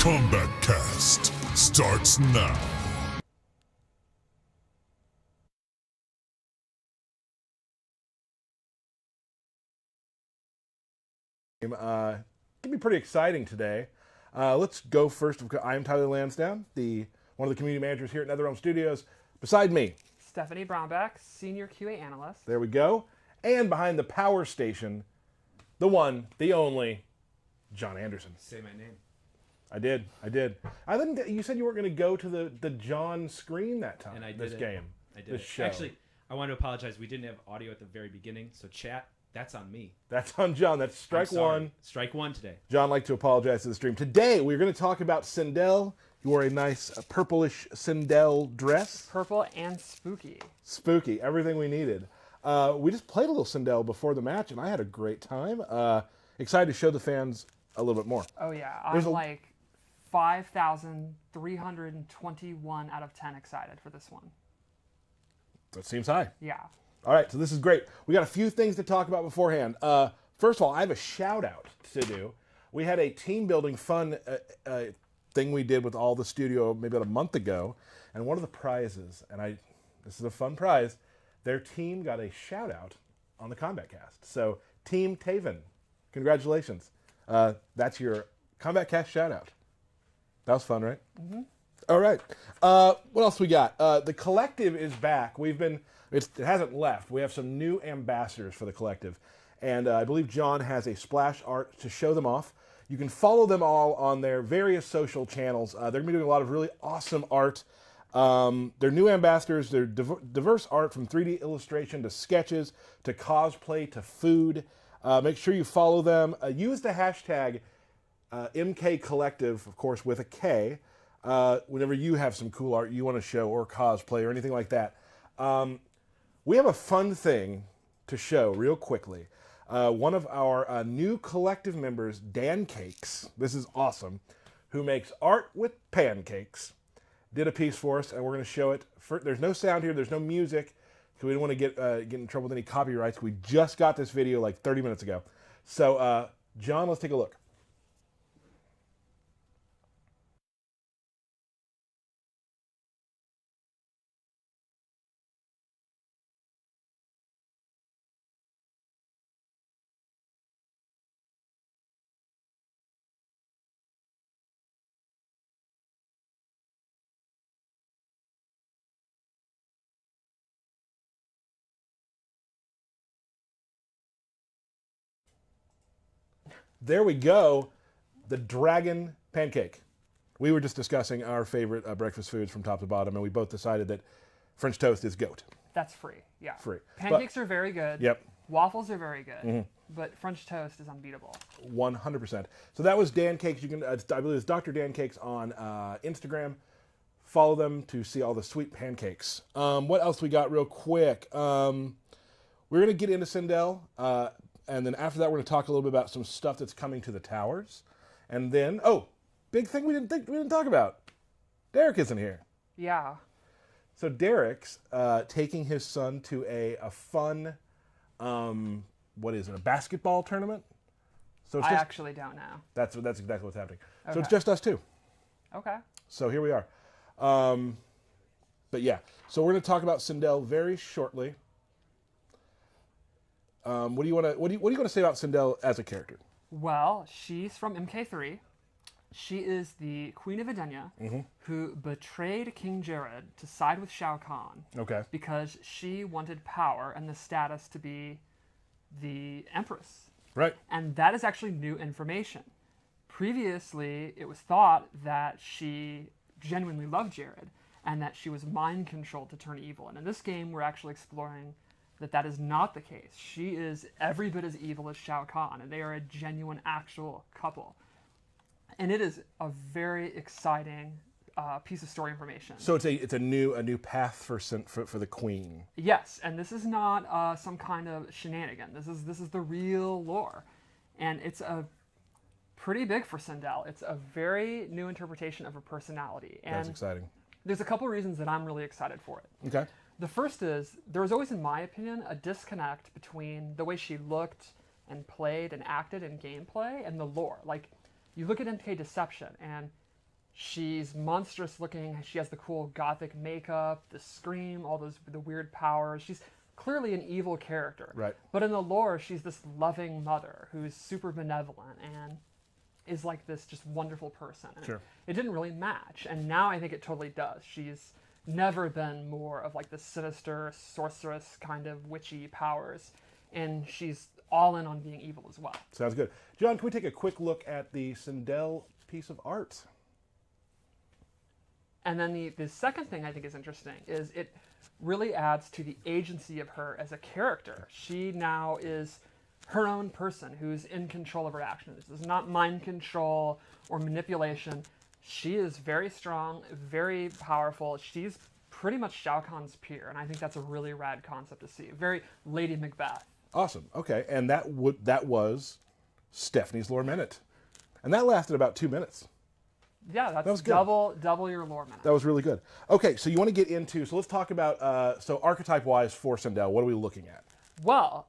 Kombat Kast starts now. Gonna be pretty exciting today. Let's go first. I'm Tyler Lansdowne, one of the community managers here at NetherRealm Studios. Beside me, Stephanie Brownback, Senior QA Analyst. there we go. And behind the power station, the one, the only, John Anderson. Say my name. I did. I think you said you weren't going to go to the John screen that time. And I did this it. game. I did this it. show. Actually, I want to apologize. We didn't have audio at the very beginning, so chat, that's on me. That's on John. That's strike I'm sorry. one. Strike one today. John liked to apologize to the stream. Today, we're going to talk about Sindel. You wore a nice purplish Sindel dress. Purple and spooky. Spooky. Everything we needed. We just played a little Sindel before the match, and I had a great time. Excited to show the fans a little bit more. Oh yeah, I'm like 5,321 out of 10 excited for this one. That seems high. Yeah. All right, so this is great. We got a few things to talk about beforehand. First of all, I have a shout out to do. We had a team building fun thing we did with all the studio maybe about a month ago, and one of the prizes, and this is a fun prize, their team got a shout out on the Kombat Cast. So Team Taven, congratulations. That's your Kombat Cast shout out. That was fun, right? Mm-hmm. All right. What else we got? The collective is back. It hasn't left. We have some new ambassadors for the collective. And I believe John has a splash art to show them off. You can follow them all on their various social channels. They're going to be doing a lot of really awesome art. They're new ambassadors. They're diverse art from 3D illustration to sketches to cosplay to food. Make sure you follow them. Use the hashtag MK Collective, of course, with a K, whenever you have some cool art you want to show or cosplay or anything like that. We have a fun thing to show real quickly. One of our new collective members, Dan Cakes, this is awesome, who makes art with pancakes, did a piece for us, and we're going to show it. There's no sound here, there's no music, because we don't want to get in trouble with any copyrights. We just got this video like 30 minutes ago. So, John, let's take a look. There we go, the dragon pancake. We were just discussing our favorite breakfast foods from top to bottom, and we both decided that French toast is GOAT. That's free. Yeah. Free. Pancakes are very good. Yep. Waffles are very good. But French toast is unbeatable. 100%. So that was Dan Cakes. You can, I believe it's Dr. Dan Cakes on Instagram. Follow them to see all the sweet pancakes. What else we got real quick? We're going to get into Sindel. And then after that, we're going to talk a little bit about some stuff that's coming to the towers. And then, big thing we didn't talk about. Derek isn't here. Yeah. So Derek's taking his son to a fun, what is it, a basketball tournament? So it's I just, actually actually don't know. that's exactly what's happening. So Okay. it's just us two. Okay. So here we are. But yeah, so we're going to talk about Sindel very shortly. What do you want to say about Sindel as a character? Well, she's from MK3. She is the Queen of Edenia who betrayed King Jared to side with Shao Kahn. Okay. Because she wanted power and the status to be the Empress. Right. And that is actually new information. Previously, it was thought that she genuinely loved Jared and that she was mind controlled to turn evil. And in this game, we're actually exploring that is not the case. She is every bit as evil as Shao Kahn, and they are a genuine, actual couple. And it is a very exciting piece of story information. So it's a new path for the Queen. Yes, and this is not some kind of shenanigan. This is the real lore, and it's a pretty big for Sindel. It's a very new interpretation of her personality, and That's exciting. there's a couple reasons that I'm really excited for it. Okay. The first is there was always, in my opinion, a disconnect between the way she looked and played and acted in gameplay and the lore. Like, you look at MK Deception, and She's monstrous looking. She has the cool gothic makeup, the scream, the weird powers. She's clearly an evil character. Right. But in the lore, she's this loving mother who's super benevolent and is like this just wonderful person. And Sure. it didn't really match, and now I think it totally does. She's never been more of like the sinister sorceress kind of witchy powers, and she's all in on being evil as well. Sounds good. John, can we take a quick look at the Sindel piece of art? And then the second thing I think is interesting is it really adds to the agency of her as a character. She now is her own person who's in control of her actions. This is not mind control or manipulation. She is very strong, very powerful. She's pretty much Shao Kahn's peer, and I think that's a really rad concept to see. Very Lady Macbeth. Awesome. Okay, and that was Stephanie's lore minute, and that lasted about 2 minutes. Yeah, that's was good. double your lore minute. That was really good. Okay, so you want to get into, so let's talk about, so archetype-wise for Sindel, what are we looking at? Well,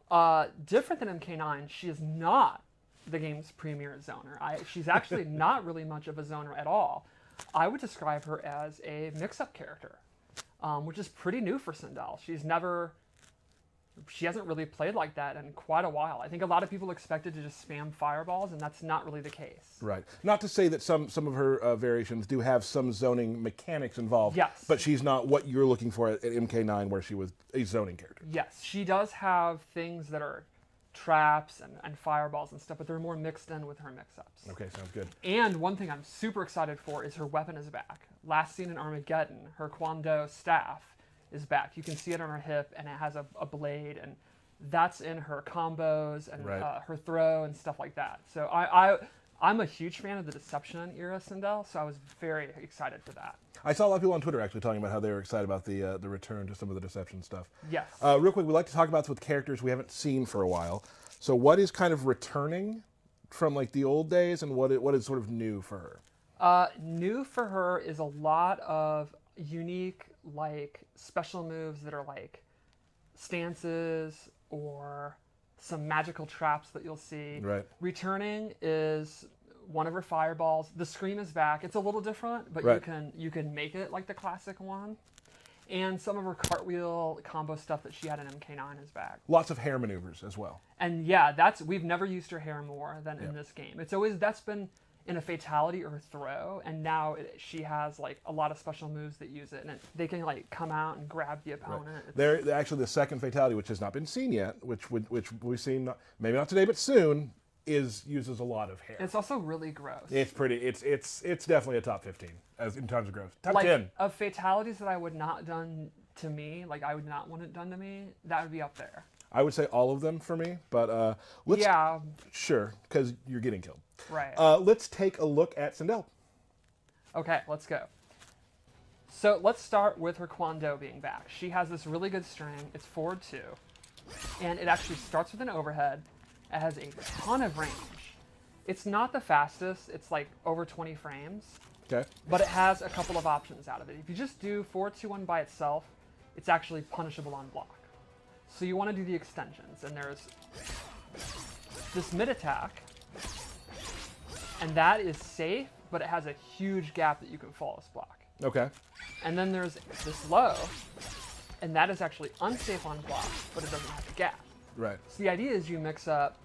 different than MK9, she is not the game's premier zoner. She's actually not really much of a zoner at all. I would describe her as a mix-up character, which is pretty new for Sindel. She hasn't really played like that in quite a while. I think a lot of people expected to just spam fireballs, and that's not really the case. Right. Not to say that some of her variations do have some zoning mechanics involved. Yes. But she's not what you're looking for at MK9, where she was a zoning character. Yes, she does have things that are traps and fireballs and stuff, but they're more mixed in with her mix-ups. Okay, sounds good. And one thing I'm super excited for is her weapon is back. Last seen in Armageddon, her Kwando staff is back. You can see it on her hip, and it has a blade, and that's in her combos and Right. Her throw and stuff like that. So I'm a huge fan of the Deception era Sindel, so I was very excited for that. I saw a lot of people on Twitter actually talking about how they were excited about the return to some of the Deception stuff. Yes. Real quick, we'd like to talk about this with characters we haven't seen for a while. So what is kind of returning from like the old days, and what is sort of new for her? New for her is a lot of unique, like, special moves that are like stances or some magical traps that you'll see. Right. Returning is one of her fireballs. The scream is back. It's a little different, but Right. you can make it like the classic one. And some of her cartwheel combo stuff that she had in MK9 is back. Lots of hair maneuvers as well. And yeah, we've never used her hair more than in this game. That's been in a fatality or a throw, and now she has like a lot of special moves that use it, and they can like come out and grab the opponent. They're actually the second fatality, which has not been seen yet, which we've seen maybe not today but soon, uses a lot of hair. It's also really gross. It's pretty. It's definitely a top 15 as in terms of gross. Top like 10. of fatalities that I would not done to me, like I would not want it done to me. That would be up there. I would say all of them for me, but let's Yeah, sure because you're getting killed. right. Let's take a look at Sindel. Okay, let's go. So let's start with her Kwando being back. She has this really good string. It's forward 2, and it actually starts with an overhead. It has a ton of range. It's not the fastest. It's like over 20 frames. Okay. But it has a couple of options out of it. If you just do 4-2-1 by itself, it's actually punishable on block. So you want to do the extensions, and there's this mid attack, and that is safe, but it has a huge gap that you can flawless block. Okay. And then there's this low, and that is actually unsafe on block, but it doesn't have a gap. Right. So the idea is you mix up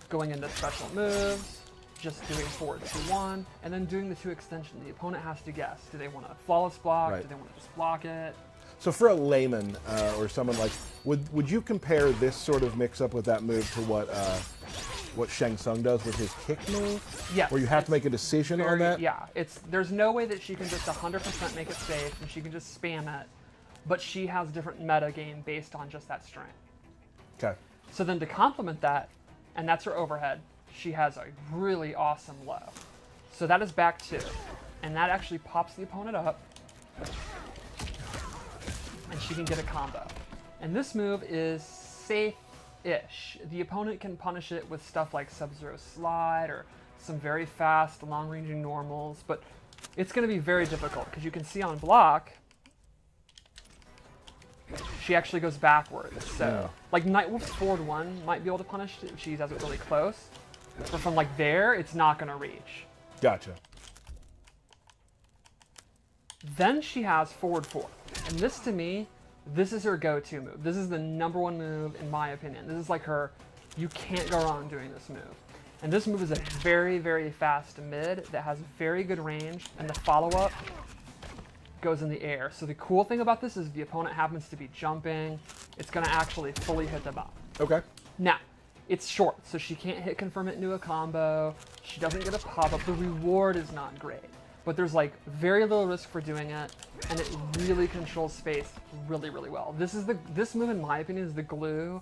going into special moves, just doing 4-2-1, and then doing the 2 extensions. The opponent has to guess. Do they want a flawless block? Right. Do they want to just block it? So for a layman or someone like, would you compare this sort of mix-up with that move to what Shang Tsung does with his kick move? Yes. Where you have to make a decision on that? Yeah. There's no way that she can just 100% make it safe, and she can just spam it, but she has different meta game based on just that strength. Okay. So then to complement that, and that's her overhead, she has a really awesome low. So that is back 2, and that actually pops the opponent up, and she can get a combo. And this move is safe-ish. The opponent can punish it with stuff like Sub-Zero Slide or some very fast, long-ranging normals, but it's going to be very difficult because you can see on block, she actually goes backwards. So, like Nightwolf's forward 1 might be able to punish it if she does it really close, but from like there, it's not going to reach. Gotcha. Then she has forward 4. And this, to me, this is her go-to move. This is the #1 move, in my opinion. This is like her, you can't go wrong doing this move. And this move is a very, very fast mid that has very good range, and the follow-up goes in the air. So the cool thing about this is if the opponent happens to be jumping, it's going to actually fully hit the bot. Okay. Now, it's short, so she can't hit confirm it into a combo. She doesn't get a pop-up. The reward is not great. But there's like very little risk for doing it, and it really controls space really, really well. This move, in my opinion, is the glue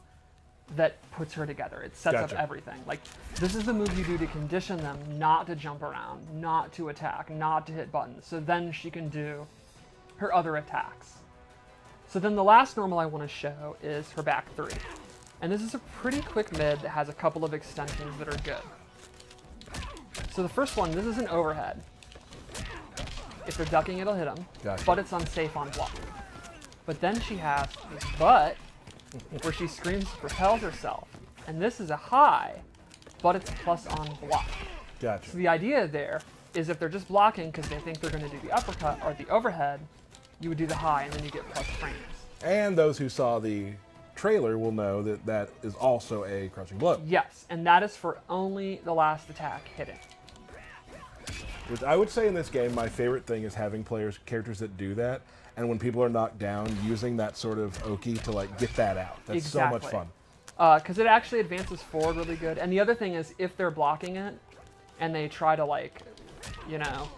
that puts her together. It sets Gotcha. up everything. Like, this is the move you do to condition them not to jump around, not to attack, not to hit buttons. So then she can do her other attacks. So then the last normal I want to show is her back 3. And this is a pretty quick mid that has a couple of extensions that are good. So the first one, this is an overhead. If they're ducking, it'll hit them, Gotcha. but it's unsafe on block. But then she has this butt where she screams, propels herself. And this is a high, but it's plus on block. Gotcha. So the idea there is if they're just blocking because they think they're going to do the uppercut or the overhead, you would do the high and then you get plus frames. And those who saw the trailer will know that that is also a crushing blow. Yes, and that is for only the last attack hitting. Which I would say in this game, my favorite thing is having characters that do that, and when people are knocked down, using that sort of Oki to like get that out. That's so much fun. Because it actually advances forward really good. And the other thing is, if they're blocking it, and they try to like, you know,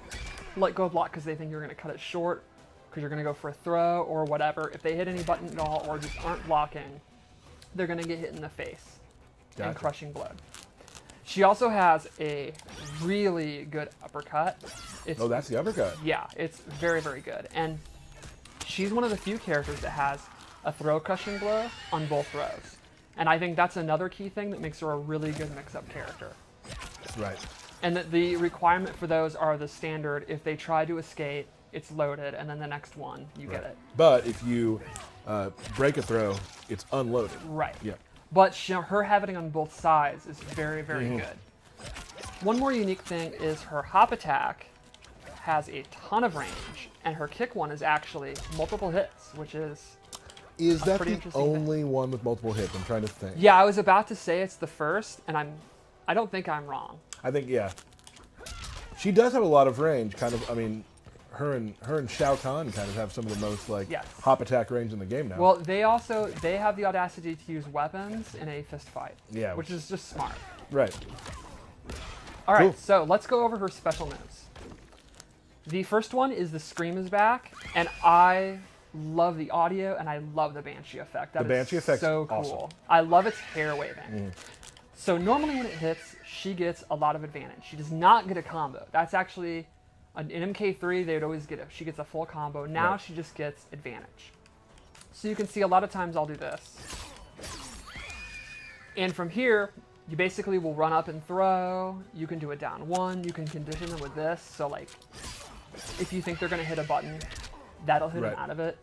let go of block because they think you're going to cut it short, because you're going to go for a throw or whatever, if they hit any button at all or just aren't blocking, they're going to get hit in the face and Gotcha. crushing blow. She also has a really good uppercut. Oh, that's the uppercut. Yeah, it's very, very good. And she's one of the few characters that has a throw crushing blow on both throws. And I think that's another key thing that makes her a really good mix-up character. Right. And that the requirement for those are the standard. If they try to escape, it's loaded, and then the next one, you get it. But if you break a throw, it's unloaded. Right. Yeah. But her having it on both sides is very, very good. One more unique thing is her hop attack has a ton of range, and her kick one is actually multiple hits, which is that pretty the interesting thing. only one with multiple hits? I'm trying to think. Yeah, I was about to say it's the first, and I don't think I'm wrong. I think, yeah. She does have a lot of range, kind of. I mean, her and Shao Kahn kind of have some of the most like Yes. hop attack range in the game now. Well, they have the audacity to use weapons in a fist fight. Yeah, Which is just smart. right. All right, Cool. so let's go over her special moves. The first one is the Scream is back, and I love the audio and I love the Banshee effect. That The Banshee is effect's so cool. awesome. I love its hair waving. So normally when it hits, she gets a lot of advantage. She does not get a combo. That's actually in MK3 they would always get she gets a full combo. Now Right. she just gets advantage. So you can see a lot of times I'll do this. And from here, you basically will run up and throw. You can do a down one. You can condition them with this. So like, if you think they're going to hit a button, that'll hit Right. them out of it.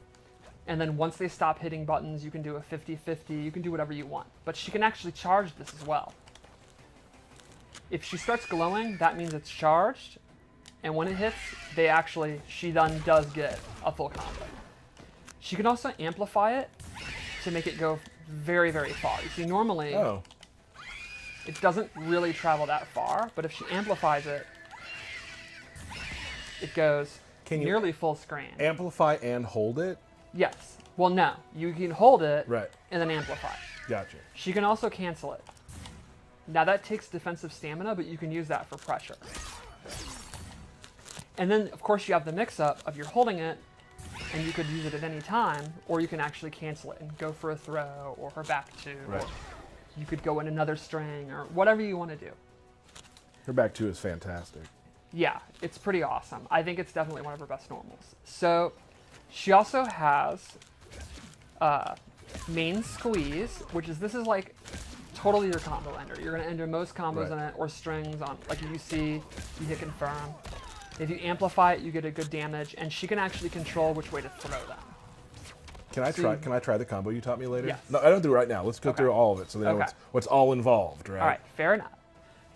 And then once they stop hitting buttons, you can do a 50-50. You can do whatever you want. But she can actually charge this as well. If she starts glowing, that means it's charged. And when it hits, she then does get a full combo. She can also amplify it to make it go very, very far. You see, normally Oh, it doesn't really travel that far, but if she amplifies it, it goes Can you nearly full screen. amplify and hold it. Yes. Well, no. You can hold it Right. and then amplify. Gotcha. She can also cancel it. Now that takes defensive stamina, but you can use that for pressure. And then, of course, you have the mix-up of you're holding it, and you could use it at any time, or you can actually cancel it and go for a throw, or her back two, Right. or you could go in another string, or whatever you want to do. Her back two is fantastic. Yeah, it's pretty awesome. I think it's definitely one of her best normals. So she also has main squeeze, this is like totally your combo ender. You're gonna enter most combos Right. in it, or strings on, like if you see, you hit confirm. If you amplify it, you get a good damage, and she can actually control which way to throw them. Can I So try? you- Can I try the combo you taught me later? Yes. No, I don't do it right now. Let's go Okay. through all of it so they know Okay. what's all involved, right? All right, fair enough.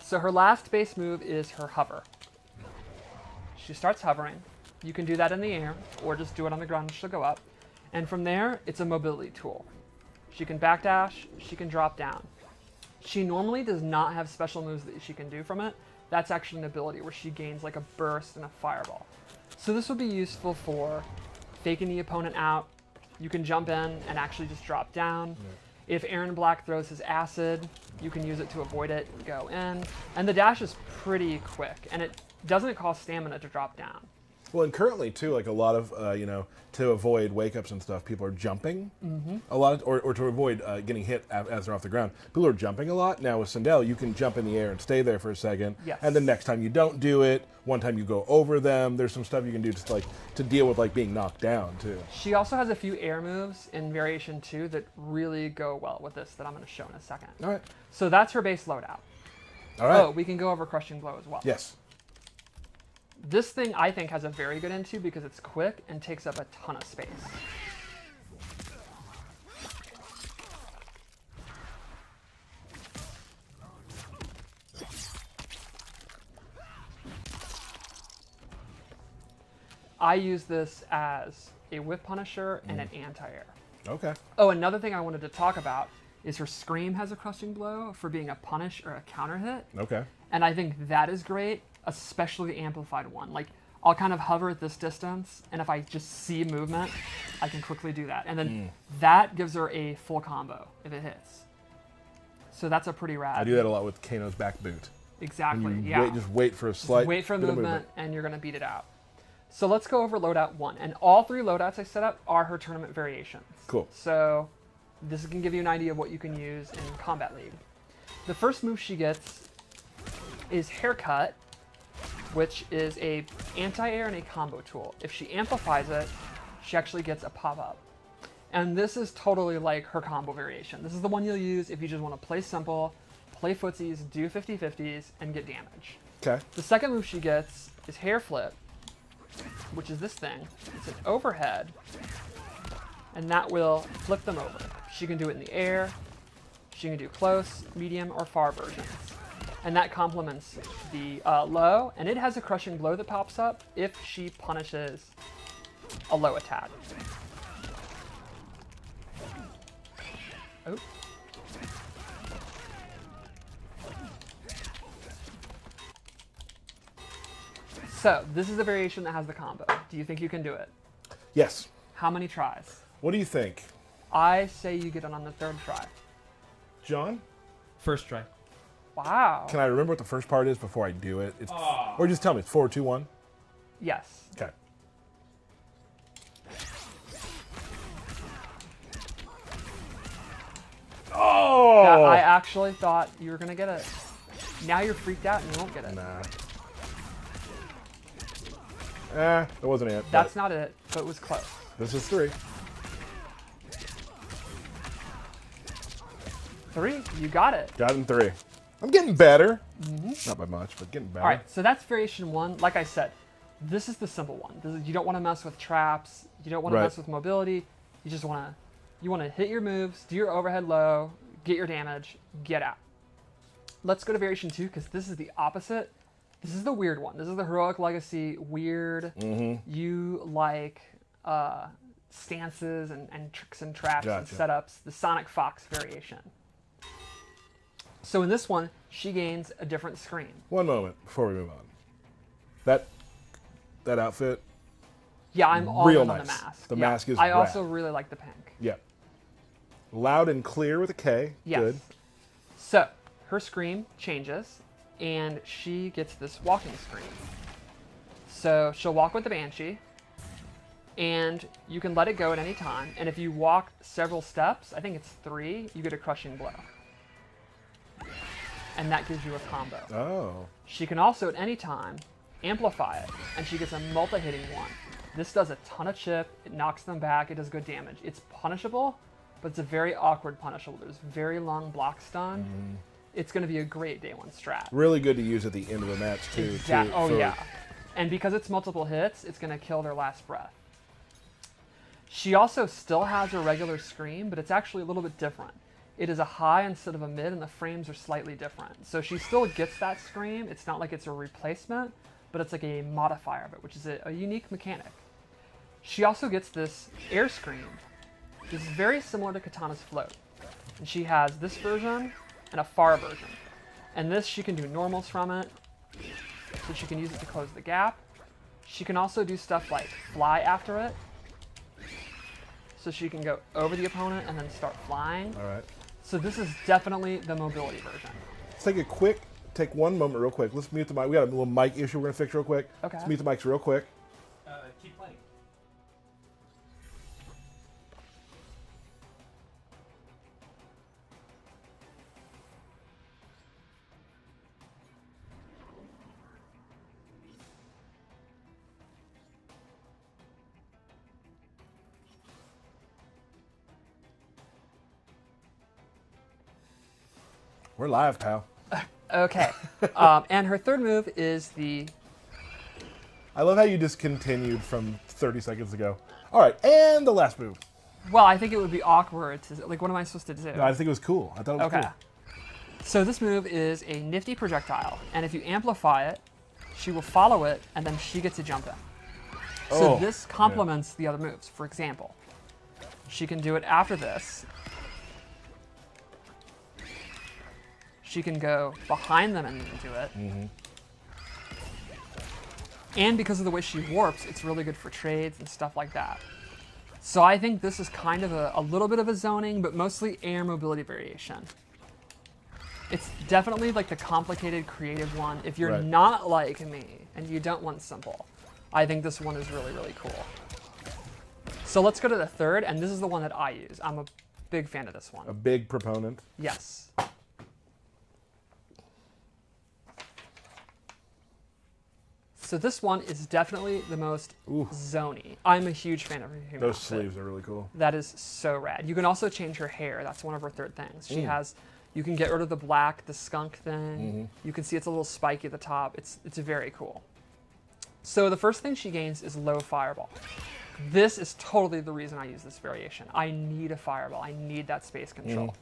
So her last base move is her hover. She starts hovering. You can do that in the air, or just do it on the ground and she'll go up. And from there, it's a mobility tool. She can backdash, she can drop down. She normally does not have special moves that she can do from it. That's actually an ability where she gains like a burst and a fireball. So this would be useful for faking the opponent out. You can jump in and actually just drop down. Yeah. If Aaron Black throws his acid, you can use it to avoid it, go in. And the dash is pretty quick, and it doesn't cost stamina to drop down. Well, and currently too, like a lot of to avoid wake ups and stuff, people are jumping a lot, or to avoid getting hit as they're off the ground. People are jumping a lot. Now with Sindel, you can jump in the air and stay there for a second, and the next time you don't do it, one time you go over them. There's some stuff you can do just like to deal with like being knocked down too. She also has a few air moves in Variation 2 that really go well with this that I'm going to show in a second. All right. So that's her base loadout. All right. Oh, we can go over Crushing Blow as well. Yes. This thing, I think, has a very good into because it's quick and takes up a ton of space. I use this as a whip punisher and an anti-air. Okay. Oh, another thing I wanted to talk about is her Scream has a Crushing Blow for being a punish or a counter hit. Okay. And I think that is great, especially the amplified one. Like, I'll kind of hover at this distance, and if I just see movement, I can quickly do that. And then that gives her a full combo if it hits. So that's a pretty rad. I do that a lot with Kano's back boot. Exactly, And you yeah. just wait for a slight Wait for bit of movement, and you're going to beat it out. So let's go over loadout 1. And all 3 loadouts I set up are her tournament variations. Cool. So this can give you an idea of what you can use in Combat League. The first move she gets is Haircut, which is a anti-air and a combo tool. If she amplifies it, she actually gets a pop-up. And this is totally like her combo variation. This is the one you'll use if you just want to play simple, play footsies, do 50-50s, and get damage. Okay. The second move she gets is Hair Flip, which is this thing. It's an overhead, and that will flip them over. She can do it in the air, she can do close, medium, or far versions. And that complements the low, and it has a Crushing Blow that pops up if she punishes a low attack. Oh. So, this is a variation that has the combo. Do you think you can do it? Yes. How many tries? What do you think? I say you get it on the 3rd try. John? First try. Wow. Can I remember what the first part is before I do it? Or just tell me. It's 4, 2, 1? Yes. Okay. Oh! I actually thought you were going to get it. Now you're freaked out and you won't get it. Nah. That wasn't it. That's not it, but it was close. This is 3. 3, you got it. Got it in 3. I'm getting better. Not by much, but getting better. All right, so that's variation 1. Like I said, this is the simple one. You don't want to mess with traps. You don't want to mess with mobility. You just want to hit your moves, do your overhead low, get your damage, get out. Let's go to variation 2 because this is the opposite. This is the weird one. This is the Heroic Legacy weird. You like stances and tricks and traps and setups. The Sonic Fox variation. So in this one, she gains a different screen. One moment before we move on. That outfit. Yeah, I'm all real in nice. on the mask. The mask is I rad. also really like the pink. Yeah. Loud and clear with a K. Yes. Good. So her scream changes, and she gets this walking screen. So she'll walk with the Banshee, and you can let it go at any time. And if you walk several steps, I think it's 3, you get a Crushing Blow. And that gives you a combo. Oh. She can also, at any time, amplify it, and she gets a multi-hitting one. This does a ton of chip, it knocks them back, it does good damage. It's punishable, but it's a very awkward punishable. There's very long block stun. It's going to be a great day 1 strat. Really good to use at the end of the match, too. Yeah. And because it's multiple hits, it's going to kill their last breath. She also still has a regular scream, but it's actually a little bit different. It is a high instead of a mid, and the frames are slightly different. So she still gets that scream. It's not like it's a replacement, but it's like a modifier of it, which is a unique mechanic. She also gets this air scream. This is very similar to Katana's float. And she has this version and a far version. And this, she can do normals from it, so she can use it to close the gap. She can also do stuff like fly after it, so she can go over the opponent and then start flying. All right. So this is definitely the mobility version. Let's take one moment real quick. Let's mute the mic. We got a little mic issue we're going to fix real quick. Okay. Let's mute the mics real quick. Keep playing. We're live, pal. Okay. And her third move is the... I love how you just continued from 30 seconds ago. All right, and the last move. Well, I think it would be awkward to... Like, what am I supposed to do? No, I think it was cool. I thought it was Okay. cool. So this move is a nifty projectile, and if you amplify it, she will follow it, and then she gets a jump in. So Oh, this complements the other moves. For example, she can do it after this. She can go behind them and do it. Mm-hmm. And because of the way she warps, it's really good for trades and stuff like that. So I think this is kind of a little bit of a zoning, but mostly air mobility variation. It's definitely like the complicated, creative one. If you're Right. not like me and you don't want simple, I think this one is really, really cool. So let's go to the third, and this is the one that I use. I'm a big fan of this A one. big proponent. Yes. So this one is definitely the most zony. I'm a huge fan of her human Those outfit. sleeves are really cool. That is so rad. You can also change her hair. That's one of her third things. She has, you can get rid of the black, the skunk thing. You can see it's a little spiky at the top. It's very cool. So the first thing she gains is low fireball. This is totally the reason I use this variation. I need a fireball. I need that space control.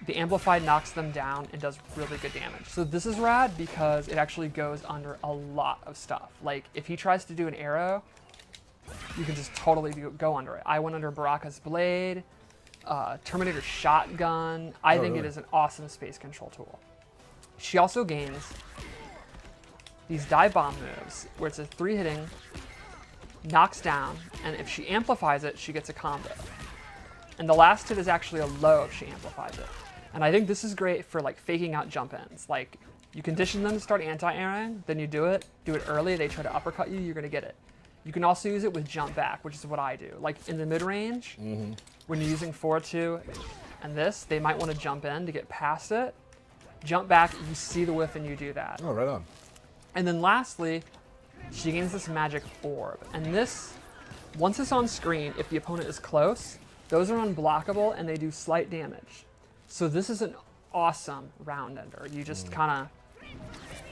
The amplified knocks them down and does really good damage. So this is rad because it actually goes under a lot of stuff. Like if he tries to do an arrow, you can just totally go under it. I went under Baraka's blade, Terminator shotgun. I think really? it is an awesome space control tool. She also gains these dive bomb moves where it's a 3-hitting, knocks down, and if she amplifies it, she gets a combo. And the last hit is actually a low if she amplifies it. And I think this is great for like faking out jump ins. Like you condition them to start anti-airing, then you do it early, they try to uppercut you, you're gonna get it. You can also use it with jump back, which is what I do. Like in the mid range, when you're using 4-2 and this, they might want to jump in to get past it. Jump back, you see the whiff and you do that. Oh, right on. And then lastly, she gains this magic orb. And this, once it's on screen, if the opponent is close, those are unblockable and they do slight damage. So this is an awesome round ender. You just kind of,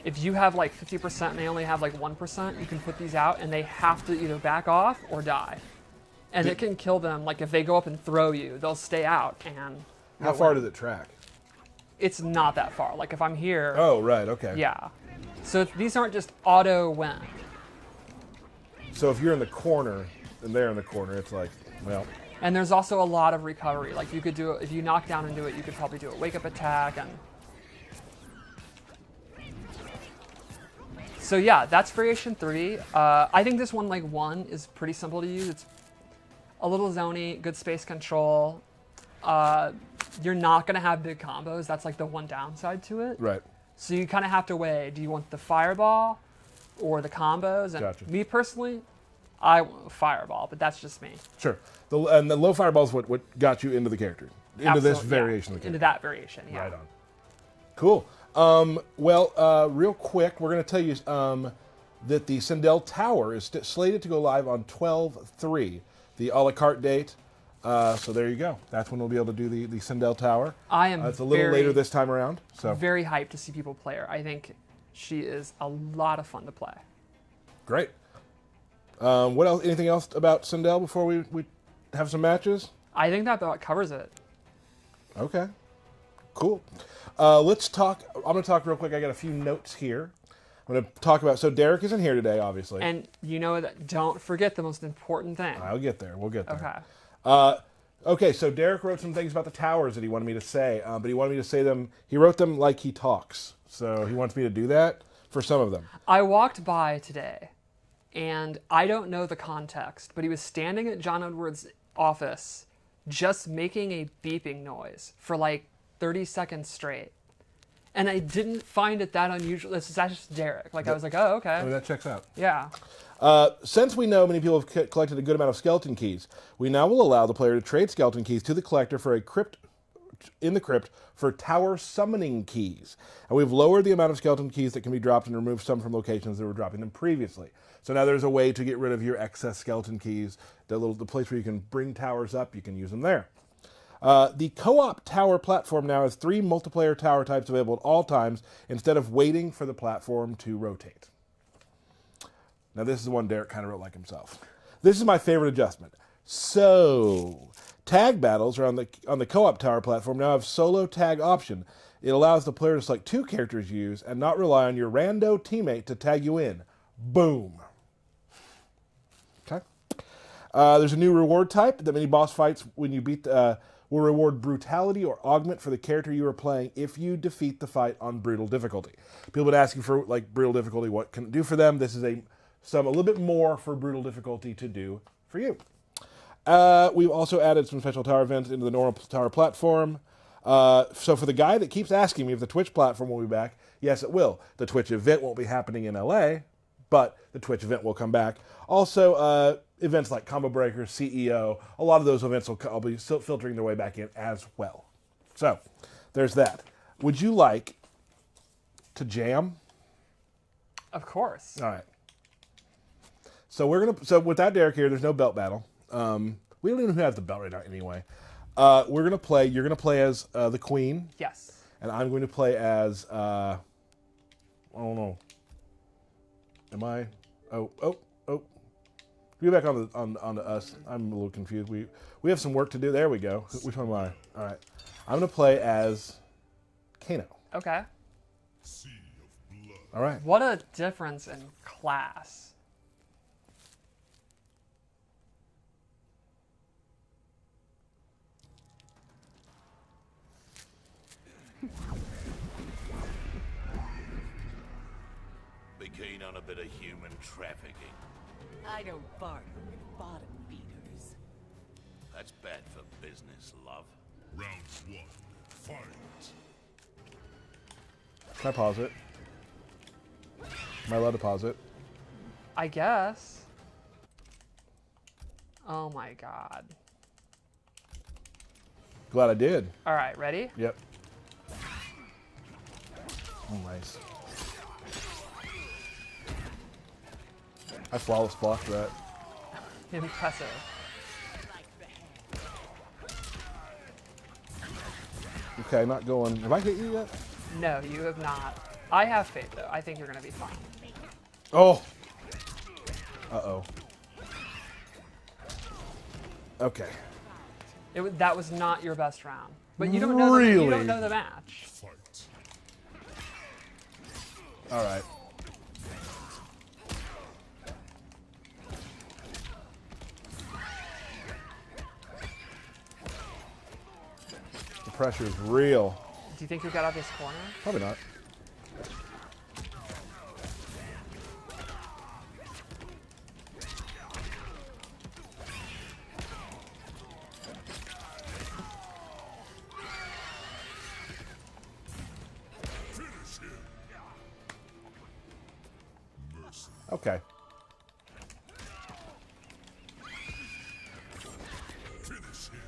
if you have like 50% and they only have like 1%, you can put these out and they have to either back off or die. And it can kill them. Like if they go up and throw you, they'll stay out and How far does it track? it's not that far. Like if I'm here, Oh, right, okay. yeah. So these aren't just auto win. So if you're in the corner and they're in the corner, it's like, well, And there's also a lot of recovery. Like you could do it, if you knock down and do it, you could probably do a wake up attack. And so yeah, that's variation 3. I think this one, like 1, is pretty simple to use. It's a little zony, good space control. You're not gonna have big combos. That's like the one downside to it. right. So you kind of have to weigh, do you want the fireball or the combos? And Gotcha. me personally, I want fireball, but that's just me. Sure. And the low fireball is what got you into the character, into this Absolutely, yeah. variation of the Into character. that variation, yeah. Right on. Cool. Real quick, we're going to tell you that the Sindel Tower is slated to go live on 12/3, the a la carte date. So there you go. That's when we'll be able to do the Sindel Tower. I am It's a little later this time around. So very hyped to see people play her. I think she is a lot of fun to play. great. What else? Anything else about Sindel before we have some matches? I think that about covers it. Okay. Cool. Let's talk. I'm going to talk real quick. I got a few notes here. I'm going to talk about. So Derek isn't here today, obviously. And you know that. Don't forget the most important thing. I'll get there. We'll get there. Okay. Okay, so Derek wrote some things about the towers that he wanted me to say, but he wanted me to say them. He wrote them like he talks, so he wants me to do that for some of them. I walked by today, and I don't know the context, but he was standing at John Edwards' office, just making a beeping noise for like 30 seconds straight, and I didn't find it that unusual. That's just Derek. Like I was like, oh, okay, I mean, that checks out. yeah. Since we know many people have collected a good amount of skeleton keys, we now will allow the player to trade skeleton keys to the collector for a crypt in the crypt for tower summoning keys. And we've lowered the amount of skeleton keys that can be dropped and removed some from locations that were dropping them previously. So now there's a way to get rid of your excess skeleton keys. The place where you can bring towers up, you can use them there. The co-op tower platform now has 3 multiplayer tower types available at all times instead of waiting for the platform to rotate. Now, this is the one Derek kind of wrote like himself. This is my favorite adjustment. So, tag battles are on the co-op tower platform now have solo tag option. It allows the player to select 2 characters you use and not rely on your rando teammate to tag you in. Boom. Okay. There's a new reward type that many boss fights when you beat will reward brutality or augment for the character you are playing if you defeat the fight on brutal difficulty. People have been asking for like brutal difficulty, what can it do for them? This is a little bit more for brutal difficulty to do for you. We've also added some special tower events into the normal tower platform. So for the guy that keeps asking me if the Twitch platform will be back, yes, it will. The Twitch event won't be happening in LA, but the Twitch event will come back. Also, events like Combo Breaker, CEO, a lot of those events will be still filtering their way back in as well. So there's that. Would you like to jam? Of course. All right. So without Derek here, there's no belt battle. We don't even have the belt right now anyway. We're gonna play. You're gonna play as the Queen. Yes. And I'm going to play as I don't know. Am I? Oh. Get back on to us. I'm a little confused. We have some work to do. There we go. Which one am I? All right. I'm gonna play as Kano. Okay. Sea of blood. All right. What a difference in class. Be keen on a bit of human trafficking. I don't barter with bottom feeders. That's bad for business, love. Round 1. Fight. Can I pause it? Am I allowed to pause it? I guess. Oh my god. Glad I did. All right, ready? Yep. Oh, nice. I flawless blocked that. Impressive. Okay, not going. Have I hit you yet? No, you have not. I have faith, though. I think you're going to be fine. Oh. Uh-oh. Okay. That was not your best round. But you don't know you Really? don't know the match. Fight. All right. The pressure is real. Do you think you got out this corner? Probably not. Okay. Finish him.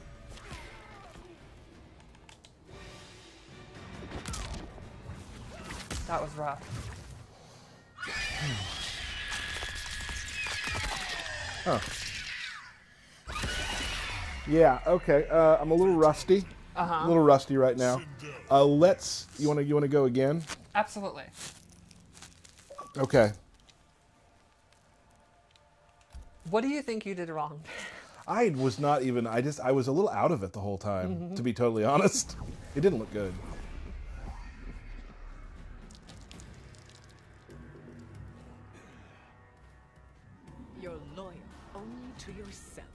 That was rough. Huh. Yeah, okay. I'm a little rusty. A little rusty right now. You wanna go again? Absolutely. Okay. What do you think you did wrong? I was not even, I was a little out of it the whole time, to be totally honest. It didn't look good. You're loyal only to yourself.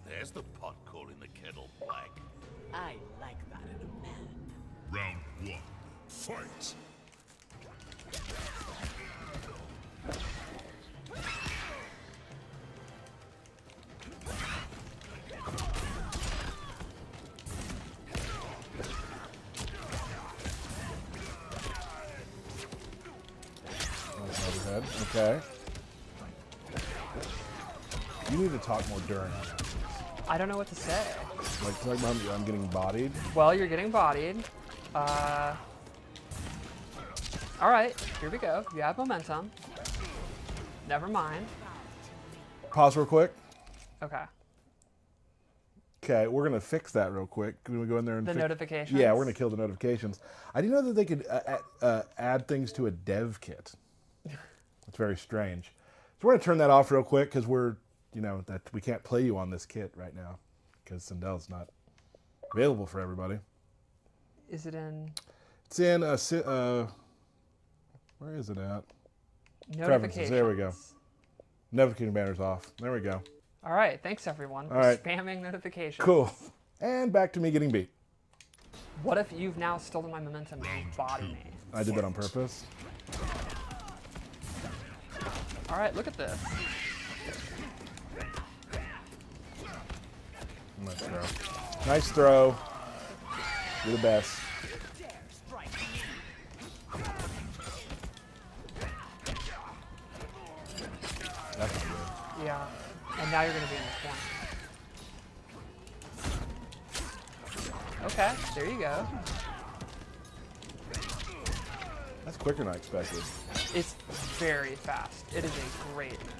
There's the pot calling the kettle black. I like that in a man. Round one. Fight. Overhead. Okay. You need to talk more during that. I don't know what to say. Like I'm getting bodied. Well, you're getting bodied. All right, here we go. You have momentum. Never mind. Pause real quick. Okay. Okay, we're gonna fix that real quick. Can we go in there and The fix- notifications? Yeah, we're gonna kill the notifications. I didn't know that they could add things to a dev kit. It's very strange. So we're gonna turn that off real quick because that we can't play you on this kit right now because Sindel's not available for everybody. Is it in It's in where is it at? notifications? There we go. Notification banner's off. There we go. All right, thanks everyone for All right. spamming notifications. Cool. And back to me getting beat. What if you've now stolen my momentum and you body me? I did that on purpose. All right, look at this. Nice throw. Nice throw. You're the best. That's not good. Yeah. And now you're going to be in the corner. Okay, there you go. That's quicker than I expected. It's very fast. It is a great move.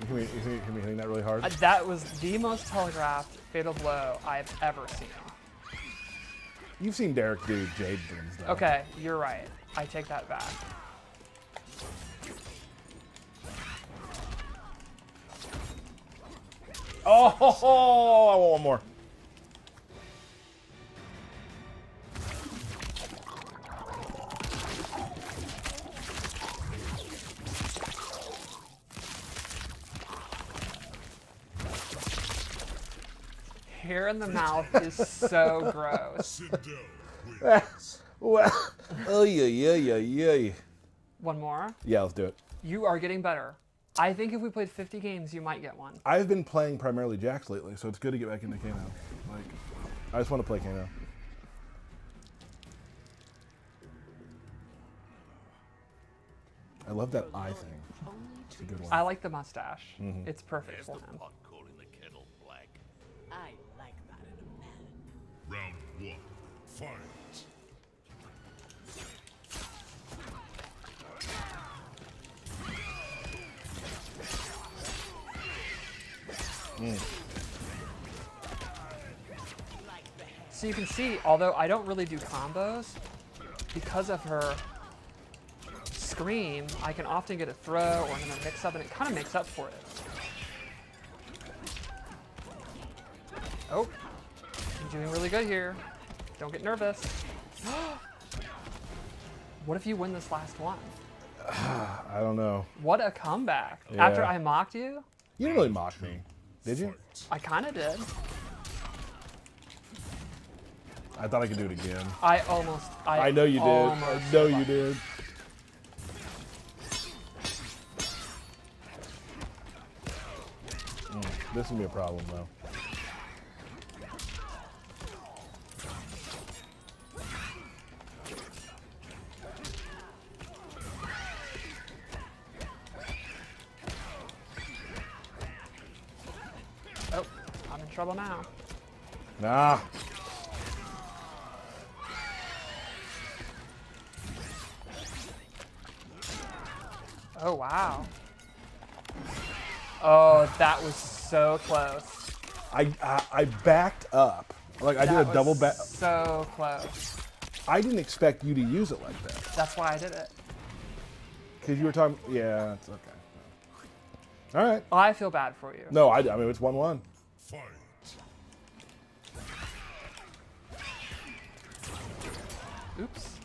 You think me hitting that really hard? That was the most telegraphed fatal blow I've ever seen. You've seen Derek do Jade things, though. Okay, you're right. I take that back. Oh, I want one more. Hair in the mouth is so gross. Sindel wins. Well, oh yeah. One more. Yeah, let's do it. You are getting better. I think if we played 50 games, you might get one. I've been playing primarily Jax lately, so it's good to get back into Kano. Like, I just want to play Kano. I love that eye thing. It's a good one. I like the mustache. Mm-hmm. It's perfect There's for the him. pot calling the kettle black. I like that in a man. Round one. Fight. So you can see, although I don't really do combos, because of her scream, I can often get a throw or another mix-up, and it kind of makes up for it. Oh, you're doing really good here. Don't get nervous. What if you win this last one? I don't know. What a comeback. Yeah. After I mocked you, You didn't really mock me, did you? I kind of did. I thought I could do it again. I I know you did. I almost know gave you up. did. This is gonna be a problem, though. Oh, I'm in trouble now. Nah. Oh, wow. Oh, that was so close. I backed up. Like I did That a double was back. So close. I didn't expect you to use it like that That's why I did it. because you were talking. Yeah, it's okay. All right. Well, I feel bad for you. No, I mean it's 1-1. Fight. Oops.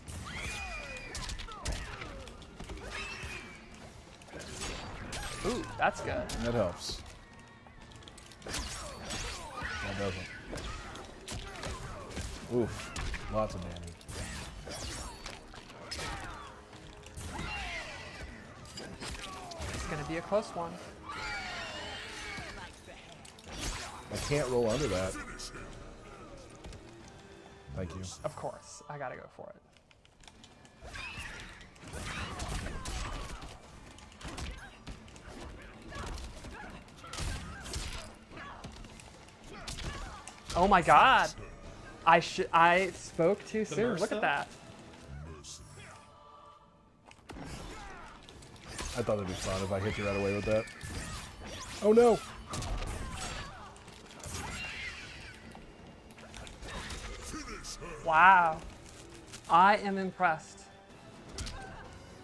Ooh, that's good. That helps. That doesn't. Oof. Lots of damage. It's gonna be a close one. I can't roll under that. Thank you. Of course, I gotta go for it. Oh my god! I spoke too soon. Look at that. I thought it'd be fun if I hit you right away with that. Oh no! Wow. I am impressed.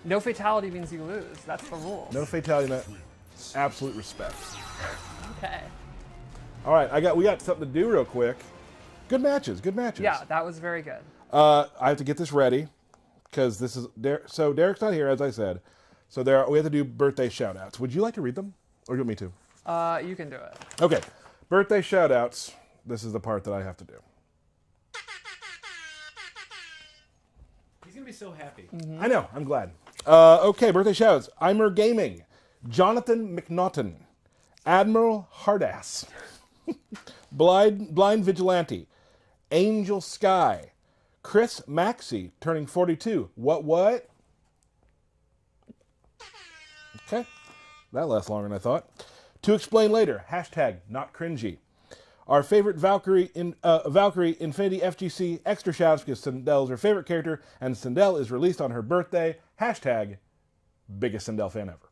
No fatality means you lose. That's the rule. No fatality, man. Absolute respect. Okay. All right, we got something to do real quick. Good matches, good matches. Yeah, that was very good. I have to get this ready because this is so Derek's not here, as I said. So we have to do birthday shout-outs. Would you like to read them, or do you want me to? You can do it. Okay, birthday shout-outs. This is the part that I have to do. He's gonna be so happy. I know, I'm glad. Okay, birthday shout-outs. Imer Gaming, Jonathan McNaughton, Admiral Hardass, Blind Vigilante, Angel Sky, Chris Maxey, turning 42. What? Okay, that lasts longer than I thought. To explain later, hashtag not cringy. Our favorite Valkyrie Infinity FGC extra shouts because Sindel is her favorite character and Sindel is released on her birthday. Hashtag biggest Sindel fan ever.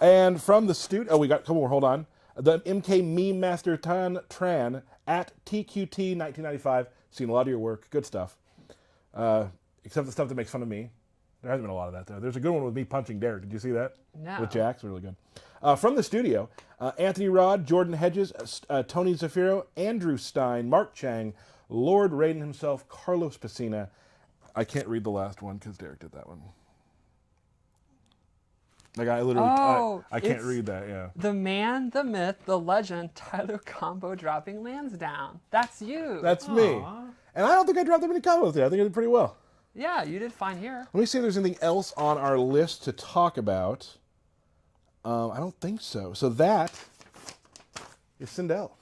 And from the studio, we got a couple more, hold on. The MK Meme Master Tran at TQT1995. Seen a lot of your work, good stuff. Except the stuff that makes fun of me. There hasn't been a lot of that, though. There's a good one with me punching Derek. Did you see that? No. With Jax, really good. From the studio, Anthony Rod, Jordan Hedges, Tony Zafiro, Andrew Stein, Mark Chang, Lord Raiden himself, Carlos Pacina. I can't read the last one because Derek did that one. Like I literally, I can't it's read that. Yeah. The man, the myth, the legend, Tyler Combo dropping lands down. That's you. That's me. And I don't think I dropped that many combos there. I think I did pretty well. Yeah, you did fine here. Let me see if there's anything else on our list to talk about. I don't think so. So that is Sindel.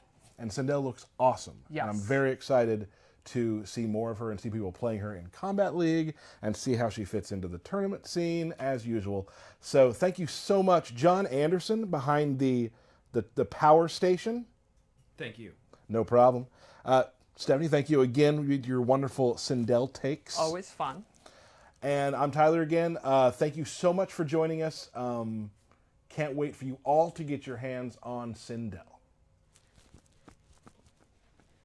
And Sindel looks awesome. Yes. And I'm very excited to see more of her and see people playing her in Combat League and see how she fits into the tournament scene as usual. So thank you so much, John Anderson, behind the power station. Thank you. No problem. Stephanie, thank you again with your wonderful Sindel takes. Always fun. And I'm Tyler again. Thank you so much for joining us. Can't wait for you all to get your hands on Sindel.